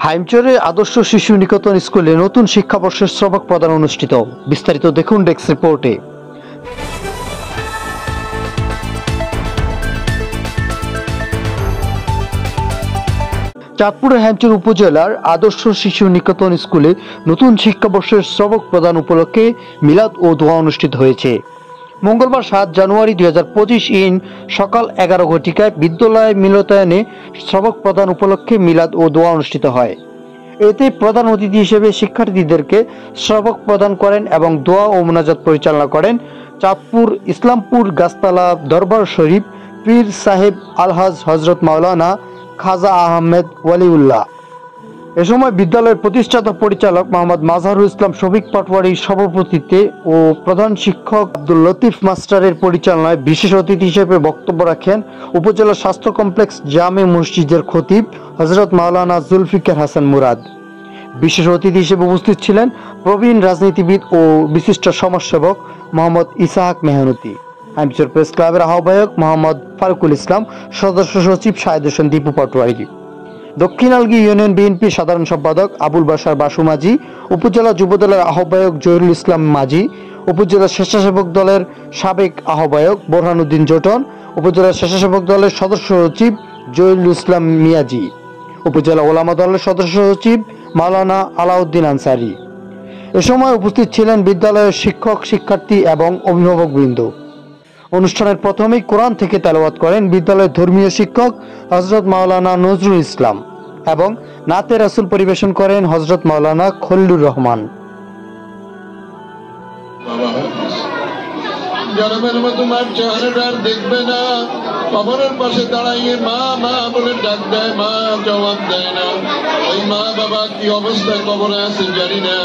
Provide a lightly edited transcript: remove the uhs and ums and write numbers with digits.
হাইমচরে আদর্শ শিশু নিকেতন স্কুলে নতুন শিক্ষাবর্ষের শ্রবক প্রদান অনুষ্ঠিত। বিস্তারিত দেখুন ডেস্ক রিপোর্টে। চাঁদপুরের হাইমচর উপজেলার আদর্শ শিশু নিকেতন স্কুলে নতুন শিক্ষাবর্ষের শ্রবক প্রদান উপলক্ষে মিলাদ ও দোয়া অনুষ্ঠিত হয়েছে। মঙ্গলবার 7 জানুয়ারি 2025 সকাল 11 ঘটিকায় বিদ্যালয় মিলনায়তনে শ্রবক প্রদান উপলক্ষে মিলাদ ও দোয়া অনুষ্ঠিত হয়। এতে প্রধান অতিথি হিসেবে শিক্ষার্থীদেরকে শ্রবক প্রদান করেন এবং দোয়া ও মোনাজাত পরিচালনা করেন চাঁদপুর ইসলামপুর গাছতলা দরবার শরীফ পীর সাহেব আলহাজ হজরত মাওলানা খাজা আহমেদ ওয়ালিউল্লাহ। এ সময় বিদ্যালয়ের প্রতিষ্ঠাতা পরিচালক মোহাম্মদ মাজহারুল ইসলাম শফিক পাটোয়ারির সভাপতিত্বে ও প্রধান শিক্ষক আব্দুল লতিফ মাস্টারের পরিচালনায় বিশেষ অতিথি হিসেবে বক্তব্য রাখেন উপজেলা স্বাস্থ্য কমপ্লেক্স জামে মসজিদের খতিব হজরত মাওলানা জুলফিকার হাসান মুরাদ। বিশেষ অতিথি হিসেবে উপস্থিত ছিলেন প্রবীণ রাজনীতিবিদ ও বিশিষ্ট সমাজসেবক মোহাম্মদ ইসাহাক মেহনতি, হাইমচর প্রেস ক্লাবের আহ্বায়ক মোহাম্মদ ফারুকুল ইসলাম, সদস্য সচিব শাহেদ হোসেন দীপু পাটোয়ারি, দক্ষিণ আলগী ইউনিয়ন বিএনপি সাধারণ সম্পাদক আবুল বাশার বাসু মাঝি, উপজেলা যুবদলের আহ্বায়ক জহিরুল ইসলাম মাঝি, উপজেলা স্বেচ্ছাসেবক দলের সাবেক আহ্বায়ক বোরহানুদ্দিন জোটন, উপজেলা স্বেচ্ছাসেবক দলের সদস্য সচিব জহিরুল ইসলাম মিয়াজি, উপজেলা ওলামা দলের সদস্য সচিব মাওলানা আলাউদ্দিন আনসারি। এ সময় উপস্থিত ছিলেন বিদ্যালয়ের শিক্ষক, শিক্ষার্থী এবং অভিভাবকবৃন্দ। অনুষ্ঠানের প্রথমেই কোরআন থেকে তেলাওয়াত করেন বিদ্যালয়ের ধর্মীয় শিক্ষক হজরত মাওলানা নজরুল ইসলাম এবং নাতে রাসূল পরিবেশন করেন হজরত মাওলানা খলিলুর রহমান। জনমের মতো মার চেহারাটা দেখবে না, কবরের পাশে দাঁড়াইয়ে মা মা বলে ডাক দেয়, মা জবাব দেয় না। ওই মা বাবা কি অবস্থায় কবরে আছে জানি না।